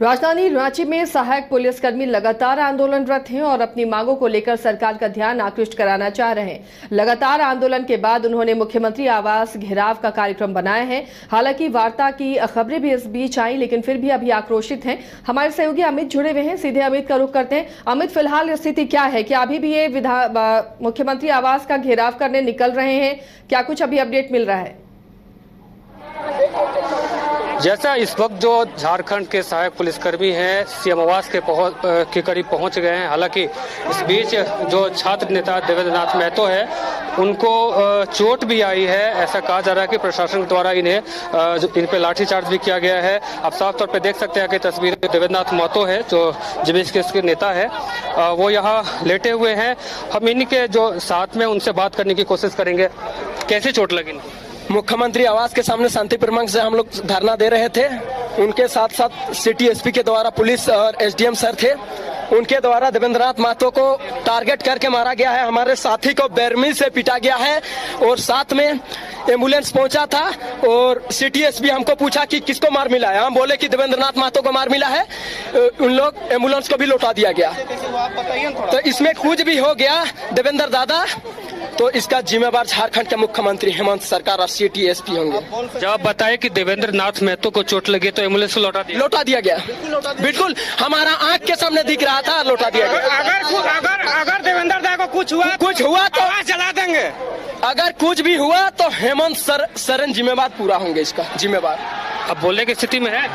राजधानी रांची में सहायक पुलिसकर्मी लगातार आंदोलनरत हैं और अपनी मांगों को लेकर सरकार का ध्यान आकृष्ट कराना चाह रहे हैं। लगातार आंदोलन के बाद उन्होंने मुख्यमंत्री आवास घेराव का कार्यक्रम बनाया है। हालांकि वार्ता की खबरें भी इस बीच आई, लेकिन फिर भी अभी आक्रोशित हैं। हमारे सहयोगी अमित जुड़े हुए हैं, सीधे अमित का रुख करते हैं। अमित, फिलहाल स्थिति क्या है? क्या अभी भी ये मुख्यमंत्री आवास का घेराव करने निकल रहे हैं? क्या कुछ अभी अपडेट मिल रहा है? जैसा इस वक्त जो झारखंड के सहायक पुलिसकर्मी हैं सीएम आवास के करीब पहुंच गए हैं। हालांकि इस बीच जो छात्र नेता देवेंद्र नाथ महतो है उनको चोट भी आई है। ऐसा कहा जा रहा है कि प्रशासन द्वारा इन पे लाठीचार्ज भी किया गया है। आप साफ तौर पे देख सकते हैं कि तस्वीर देवेंद्र नाथ महतो है जो जेबीएस के नेता है, वो यहाँ लेटे हुए हैं। हम इनके जो साथ में उनसे बात करने की कोशिश करेंगे। कैसे चोट लगी? मुख्यमंत्री आवास के सामने शांतिपूर्ण ढंग से हम लोग धरना दे रहे थे। उनके साथ साथ सिटी एसपी के द्वारा पुलिस और एसडीएम सर थे, उनके द्वारा देवेंद्र नाथ महतो को टारगेट करके मारा गया है। हमारे साथी को बेरमी से पीटा गया है और साथ में एम्बुलेंस पहुंचा था और सिटी एसपी हमको पूछा कि किसको मार मिला है। हम बोले कि देवेंद्र नाथ महतो को मार मिला है। उन लोग एम्बुलेंस को भी लौटा दिया गया। तो इसमें कुछ भी हो गया देवेंद्र दादा, तो इसका जिम्मेवार झारखंड के मुख्यमंत्री हेमंत सरकार और सिटी एसपी होंगे। जब आप बताए कि देवेंद्र नाथ महतो को चोट लगी तो एम्बुलेंस को लौटा दिया गया। बिल्कुल हमारा आंख के सामने दिख रहा था, लौटा दिया गया। अगर देवेंद्र दा को कुछ हुआ तो आवाज जला देंगे। अगर कुछ भी हुआ तो हेमंत सरन जिम्मेवार पूरा होंगे, इसका जिम्मेवार। अब बोलने की स्थिति में है।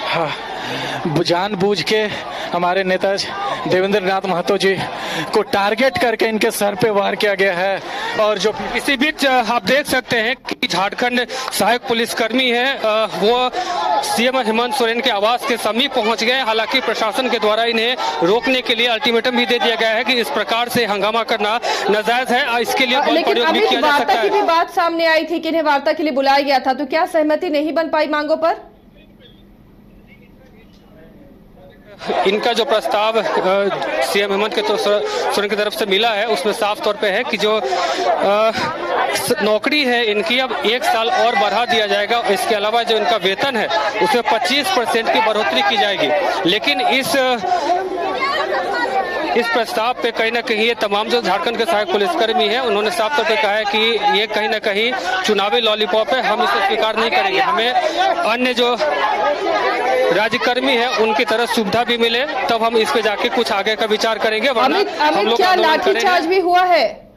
हाँ, जानबूझ के हमारे नेता देवेंद्र नाथ महतो जी को टारगेट करके इनके सर पे वार किया गया है। और जो इसी बीच आप देख सकते हैं कि झारखंड सहायक पुलिसकर्मी है वो सीएम हेमंत सोरेन के आवास के समीप पहुंच गए। हालांकि प्रशासन के द्वारा इन्हें रोकने के लिए अल्टीमेटम भी दे दिया गया है कि इस प्रकार से हंगामा करना नाजायज है। इसके लिए लेकिन अभी वार्ता की भी बात सामने आई थी कि इन्हें वार्ता के लिए बुलाया गया था, तो क्या सहमति नहीं बन पाई मांगों पर? इनका जो प्रस्ताव सीएम हेमंत के सोरेन की तरफ से मिला है उसमें साफ तौर पे है कि जो नौकरी है इनकी अब 1 साल और बढ़ा दिया जाएगा। इसके अलावा जो इनका वेतन है उसमें 25% की बढ़ोतरी की जाएगी। लेकिन इस प्रस्ताव पे कहीं ना कहीं ये तमाम जो झारखंड के सहायक पुलिसकर्मी हैं उन्होंने साफ तौर पे कहा है कि ये कहीं ना कहीं चुनावी लॉलीपॉप है, हम इसे स्वीकार नहीं करेंगे। हमें अन्य जो राज्यकर्मी है उनकी तरफ सुविधा भी मिले तब हम इस पे जाके कुछ आगे का विचार करेंगे। हम लोग क्या लाठीचार्ज भी हुआ है?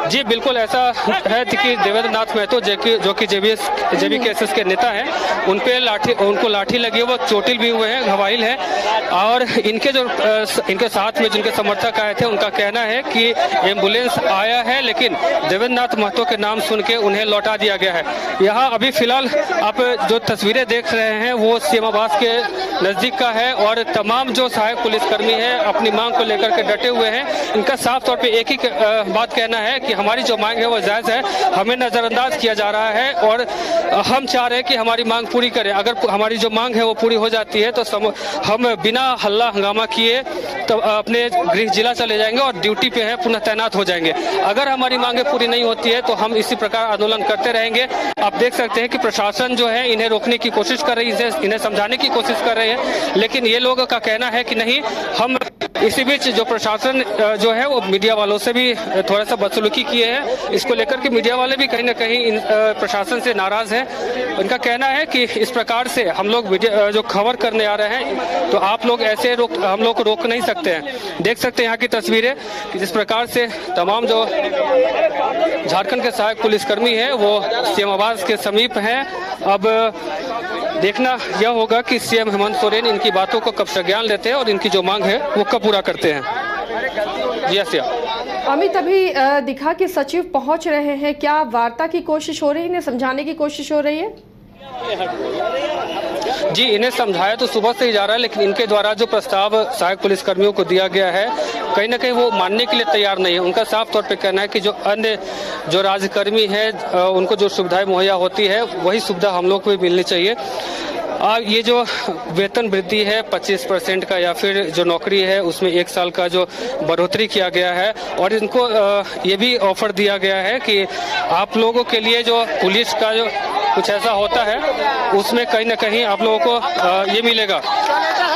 जी बिल्कुल ऐसा है कि देवेंद्र नाथ महतो जो कि जेबीएस के नेता हैं उनको लाठी लगी है, वो चोटिल भी हुए हैं, घवाइल है। और इनके साथ में जिनके समर्थक आए थे उनका कहना है कि एम्बुलेंस आया है लेकिन देवेंद्र नाथ महतो के नाम सुन के उन्हें लौटा दिया गया है। यहाँ अभी फिलहाल आप जो तस्वीरें देख रहे हैं वो सीएम आवास के नजदीक का है और तमाम जो सहायक पुलिसकर्मी है अपनी मांग को लेकर के डटे हुए हैं। इनका साफ तौर पे एक ही बात कहना है कि हमारी जो मांग है वो जायज है, हमें नजरअंदाज किया जा रहा है और हम चाह रहे हैं कि हमारी मांग पूरी करें। अगर हमारी जो मांग है वो पूरी हो जाती है तो हम बिना हल्ला हंगामा किए तो अपने गृह जिला चले जाएंगे और ड्यूटी पे है पुनः तैनात हो जाएंगे। अगर हमारी मांगे पूरी नहीं होती है तो हम इसी प्रकार आंदोलन करते रहेंगे। आप देख सकते हैं कि प्रशासन जो है इन्हें रोकने की कोशिश कर रही है, इन्हें समझाने की कोशिश कर रहे हैं, लेकिन ये लोगों का कहना है कि नहीं। हम इसी बीच जो प्रशासन जो है वो मीडिया वालों से भी थोड़ा सा बदसलूकी किए हैं। इसको लेकर के मीडिया वाले भी कहीं ना कहीं प्रशासन से नाराज हैं। उनका कहना है कि इस प्रकार से हम लोग जो खबर करने आ रहे हैं तो आप लोग ऐसे हम लोग को रोक नहीं सकते हैं। देख सकते हैं यहाँ की तस्वीरें कि जिस प्रकार से तमाम जो झारखंड के सहायक पुलिसकर्मी है वो सीएम आवास के समीप हैं। अब देखना यह होगा कि सीएम हेमंत सोरेन इनकी बातों को कब संज्ञान लेते हैं और इनकी जो मांग है वो कब पूरा करते हैं। जी आसिया। अमित, अभी दिखा कि सचिव पहुंच रहे हैं, क्या वार्ता की कोशिश हो रही है, इन्हें समझाने की कोशिश हो रही है? जी इन्हें समझाया तो सुबह से ही जा रहा है, लेकिन इनके द्वारा जो प्रस्ताव सहायक पुलिसकर्मियों को दिया गया है कहीं ना कहीं वो मानने के लिए तैयार नहीं है। उनका साफ तौर पे कहना है कि जो अन्य जो राज्यकर्मी है उनको जो सुविधाएं मुहैया होती है वही सुविधा हम लोग को भी मिलनी चाहिए। ये जो वेतन वृद्धि है 25% का या फिर जो नौकरी है उसमें 1 साल का जो बढ़ोतरी किया गया है और इनको ये भी ऑफर दिया गया है कि आप लोगों के लिए जो पुलिस का जो कुछ ऐसा होता है उसमें कहीं ना कहीं आप लोगों को ये मिलेगा।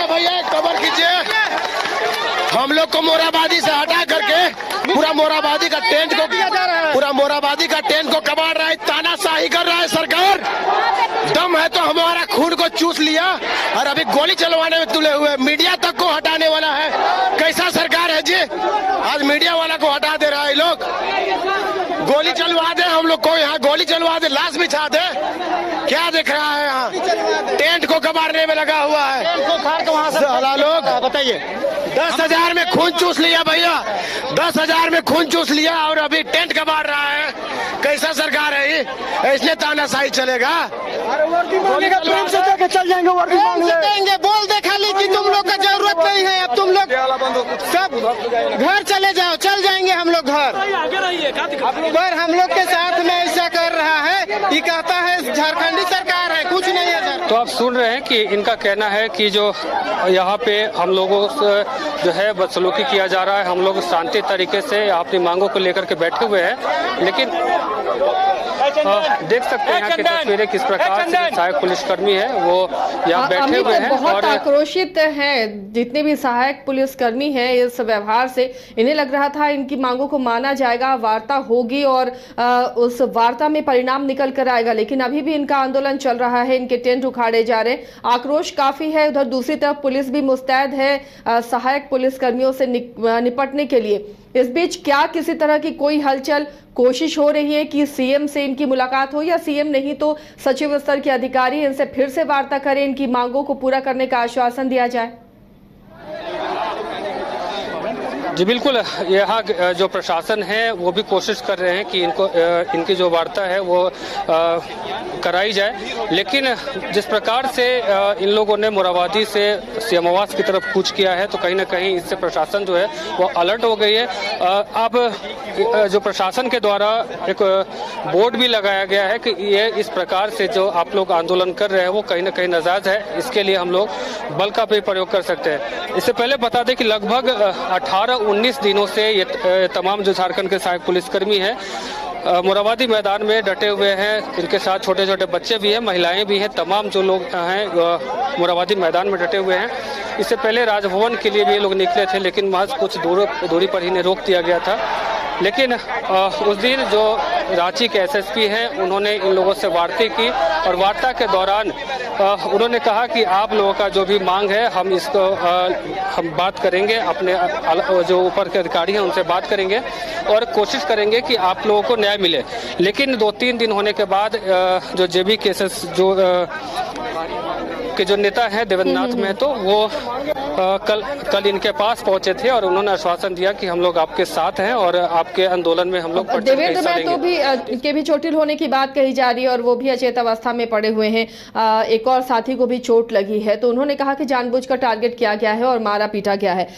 भैया कवर कीजिए, हम लोग को मोराबादी से हटा करके पूरा मोराबादी का टेंट को कबाड़ रहा है, तानाशाही कर रहा है सरकार। दम है तो हमारा खून को चूस लिया और अभी गोली चलवाने में तुले हुए, मीडिया तक को हटाने वाला है। कैसा सरकार है जी, आज मीडिया वाला को हटा दे रहा है। लोग गोली चलवा दे, हम लोग को यहाँ गोली चलवा दे, लाश बिछा दे, क्या दिख रहा है यहाँ? टेंट को कबाड़ने में लगा हुआ है लोग। बताइए 10,000 में खून चूस लिया भैया, 10,000 में खून चूस लिया और अभी टेंट कबाड़ रहा है। कैसा सरकार है ये? इसलिए तानाशाही चलेगा। चल जाएंगे, बोल दे खाली कि तुम लोग का जरूरत नहीं है, अब तुम लोग सब घर चले जाओ, चल जाएंगे हम लोग घर। पर हम लोग के साथ में ऐसा कर रहा है, ये कहता है झारखंडी सरकार है, कुछ नहीं है सर। तो आप सुन रहे हैं कि इनका कहना है कि जो यहाँ पे हम लोगों से जो है बदसलूकी किया जा रहा है, हम लोग शांति तरीके से अपनी मांगों को लेकर के बैठे हुए हैं, लेकिन देख सकते हैं यहाँ की तस्वीरें किस प्रकार से सहायक पुलिसकर्मी है वो यहाँ बैठे हुए हैं बहुत आक्रोशित हैं। जितने भी सहायक पुलिसकर्मी हैं इस व्यवहार से, इन्हें लग रहा था इनकी मांगों को माना जाएगा, वार्ता होगी और उस वार्ता में परिणाम निकल कर आएगा, लेकिन अभी भी इनका आंदोलन चल रहा है, इनके टेंट उखाड़े जा रहे हैं, आक्रोश काफी है। उधर दूसरी तरफ पुलिस भी मुस्तैद है सहायक पुलिसकर्मियों से निपटने के लिए। इस बीच क्या किसी तरह की कोई हलचल, कोशिश हो रही है कि सीएम से इनकी मुलाकात हो, या सीएम नहीं तो सचिव स्तर के अधिकारी इनसे फिर से वार्ता करें, इनकी मांगों को पूरा करने का आश्वासन दिया जाए? जी बिल्कुल, यहाँ जो प्रशासन है वो भी कोशिश कर रहे हैं कि इनकी जो वार्ता है वो कराई जाए, लेकिन जिस प्रकार से इन लोगों ने मोराबादी से सीएम आवास की तरफ कूच किया है तो कहीं ना कहीं इससे प्रशासन जो है वो अलर्ट हो गई है। अब जो प्रशासन के द्वारा एक बोर्ड भी लगाया गया है कि ये इस प्रकार से जो आप लोग आंदोलन कर रहे हैं वो कहीं ना कहीं नाजायज है, इसके लिए हम लोग बल का भी प्रयोग कर सकते हैं। इससे पहले बता दें कि लगभग 18-19 दिनों से ये तमाम जो झारखंड के सहायक पुलिसकर्मी हैं मोराबादी मैदान में डटे हुए हैं। इनके साथ छोटे छोटे बच्चे भी हैं, महिलाएं भी हैं, तमाम जो लोग हैं मोराबादी मैदान में डटे हुए हैं। इससे पहले राजभवन के लिए भी ये लोग निकले थे, लेकिन महज कुछ दूरी पर इन्हें रोक दिया गया था। लेकिन उस दिन जो रांची के एसएसपी हैं उन्होंने इन लोगों से वार्ता की और वार्ता के दौरान उन्होंने कहा कि आप लोगों का जो भी मांग है हम इसको हम बात करेंगे, अपने जो ऊपर के अधिकारी हैं उनसे बात करेंगे और कोशिश करेंगे कि आप लोगों को न्याय मिले। लेकिन 2-3 दिन होने के बाद जो जेबी केसेस जो नेता हैं देवेंद्र नाथ महतो वो कल इनके पास पहुंचे थे और उन्होंने आश्वासन दिया कि हम लोग आपके साथ हैं और आपके आंदोलन में हम लोग देवेंद्र महतो भी चोटिल होने की बात कही जा रही है और वो भी अचेत अवस्था में पड़े हुए हैं। एक और साथी को भी चोट लगी है, तो उन्होंने कहा कि जानबूझकर टारगेट किया गया है और मारा पीटा गया है।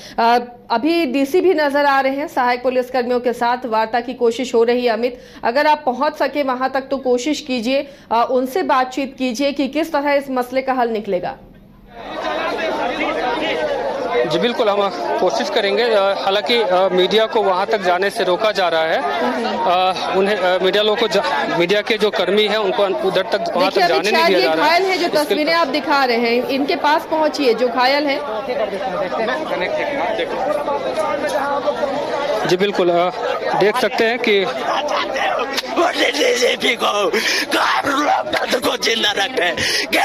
अभी डीसी भी नजर आ रहे हैं, सहायक पुलिसकर्मियों के साथ वार्ता की कोशिश हो रही है। अमित, अगर आप पहुंच सके वहां तक तो कोशिश कीजिए, उनसे बातचीत कीजिए कि किस तरह इस मसले का हल निकलेगा। जी बिल्कुल, हम कोशिश करेंगे। हालांकि मीडिया को वहां तक जाने से रोका जा रहा है। उन्हें मीडिया के जो कर्मी हैं उनको उधर तक वहां तक जाने नहीं दिया जा रहा है। घायल है, जो तस्वीरें आप दिखा रहे हैं, इनके पास पहुंचिए जो घायल है। जी बिल्कुल, देख सकते हैं कि डीजीपी को लोकतंत्र को जिंदा रखें,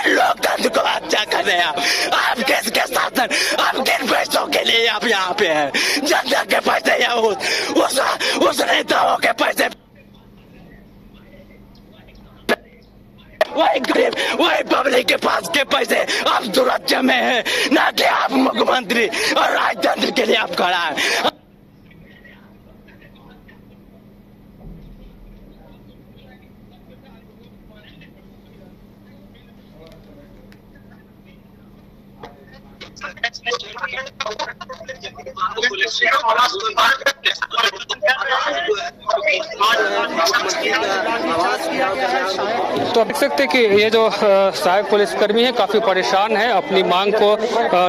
लोकतंत्र को अच्छा करें। आप किसके शासन, आप किन पैसों के लिए आप यहाँ पे हैं? जनता के पैसे या उस नेताओं के पैसे, वही गरीब वही पब्लिक के पास के पैसे आप सुरक्षा में हैं, ना कि आप मुख्यमंत्री और राजतंत्र के लिए आप खड़ा है। तो आप देख सकते हैं कि ये जो सहायक पुलिसकर्मी है काफी परेशान है, अपनी मांग को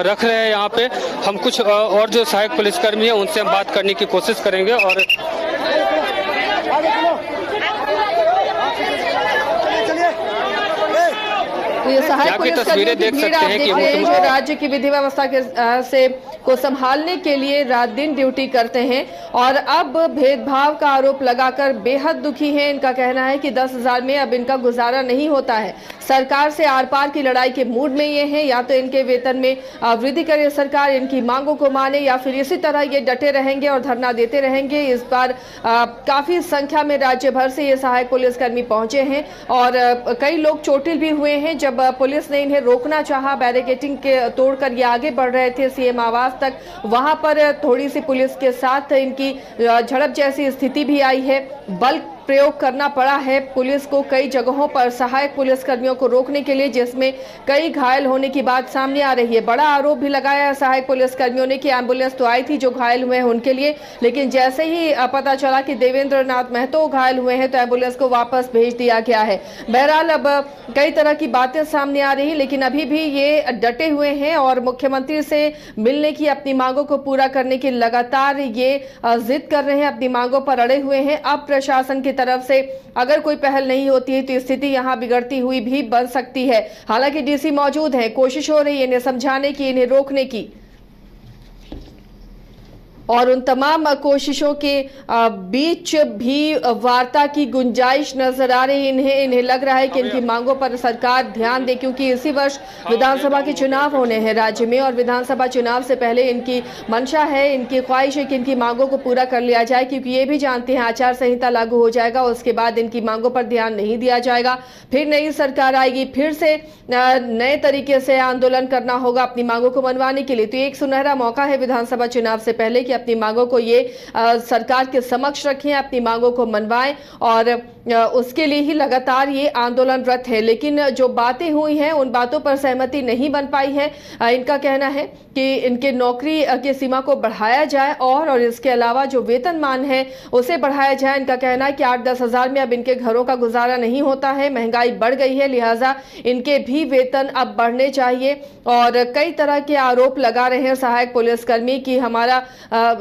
रख रहे हैं यहाँ पे। हम कुछ और जो सहायक पुलिसकर्मी है उनसे हम बात करने की कोशिश करेंगे और तो ये सहायक यहाँ की पुलिस तस्वीरें देख सकते हैं कि जो राज्य की विधि व्यवस्था के से को संभालने के लिए रात दिन ड्यूटी करते हैं और अब भेदभाव का आरोप लगाकर बेहद दुखी हैं। इनका कहना है कि 10,000 में अब इनका गुजारा नहीं होता है। सरकार से आर पार की लड़ाई के मूड में ये हैं, या तो इनके वेतन में वृद्धि करे सरकार, इनकी मांगों को माने, या फिर इसी तरह ये डटे रहेंगे और धरना देते रहेंगे। इस बार काफी संख्या में राज्य भर से ये सहायक पुलिसकर्मी पहुंचे हैं और कई लोग चोटिल भी हुए हैं। जब पुलिस ने इन्हें रोकना चाहा, बैरिकेडिंग के तोड़कर ये आगे बढ़ रहे थे सीएम आवास तक, वहां पर थोड़ी सी पुलिस के साथ इनकी झड़प जैसी स्थिति भी आई है। बल प्रयोग करना पड़ा है पुलिस को कई जगहों पर सहायक पुलिसकर्मियों को रोकने के लिए, जिसमें कई घायल होने की बात सामने आ रही है। बड़ा आरोप भी लगाया है सहायक पुलिसकर्मियों ने कि एम्बुलेंस तो आई थी जो घायल हुए हैं उनके लिए, लेकिन जैसे ही पता चला कि देवेंद्र नाथ महतो घायल हुए हैं तो एम्बुलेंस को वापस भेज दिया गया है। बहरहाल अब कई तरह की बातें सामने आ रही है, लेकिन अभी भी ये डटे हुए हैं और मुख्यमंत्री से मिलने की, अपनी मांगों को पूरा करने की लगातार ये जिद कर रहे हैं, अपनी मांगों पर अड़े हुए हैं। अब प्रशासन की तरफ से अगर कोई पहल नहीं होती है तो स्थिति यहां बिगड़ती हुई भी बन सकती है। हालांकि डीसी मौजूद हैं, कोशिश हो रही है इन्हें समझाने की, इन्हें रोकने की, और उन तमाम कोशिशों के बीच भी वार्ता की गुंजाइश नजर आ रही है। इन्हें लग रहा है कि इनकी मांगों पर सरकार ध्यान दे, क्योंकि इसी वर्ष विधानसभा के चुनाव होने हैं राज्य में और विधानसभा चुनाव से पहले इनकी मंशा है, इनकी ख्वाहिश है कि इनकी मांगों को पूरा कर लिया जाए, क्योंकि ये भी जानते हैं आचार संहिता लागू हो जाएगा, उसके बाद इनकी मांगों पर ध्यान नहीं दिया जाएगा, फिर नई सरकार आएगी, फिर से नए तरीके से आंदोलन करना होगा अपनी मांगों को मनवाने के लिए। तो एक सुनहरा मौका है विधानसभा चुनाव से पहले कि अपनी मांगों को ये सरकार के समक्ष रखें, अपनी मांगों को मनवाएं, और उसके लिए ही लगातार ये आंदोलनरत है। लेकिन जो बातें हुई हैं उन बातों पर सहमति नहीं बन पाई है। इनका कहना है कि इनके नौकरी की सीमा को बढ़ाया जाए और इसके अलावा जो वेतनमान है उसे बढ़ाया जाए। इनका कहना है कि 8-10 हज़ार में अब इनके घरों का गुजारा नहीं होता है, महंगाई बढ़ गई है, लिहाजा इनके भी वेतन अब बढ़ने चाहिए। और कई तरह के आरोप लगा रहे हैं सहायक पुलिसकर्मी कि हमारा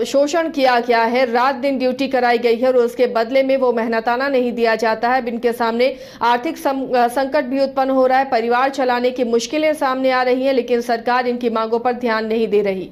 शोषण किया गया है, रात दिन ड्यूटी कराई गई है और उसके बदले में वो मेहनताना नहीं दिया जाता है। इनके सामने आर्थिक संकट भी उत्पन्न हो रहा है, परिवार चलाने की मुश्किलें सामने आ रही हैं, लेकिन सरकार इनकी मांगों पर ध्यान नहीं दे रही।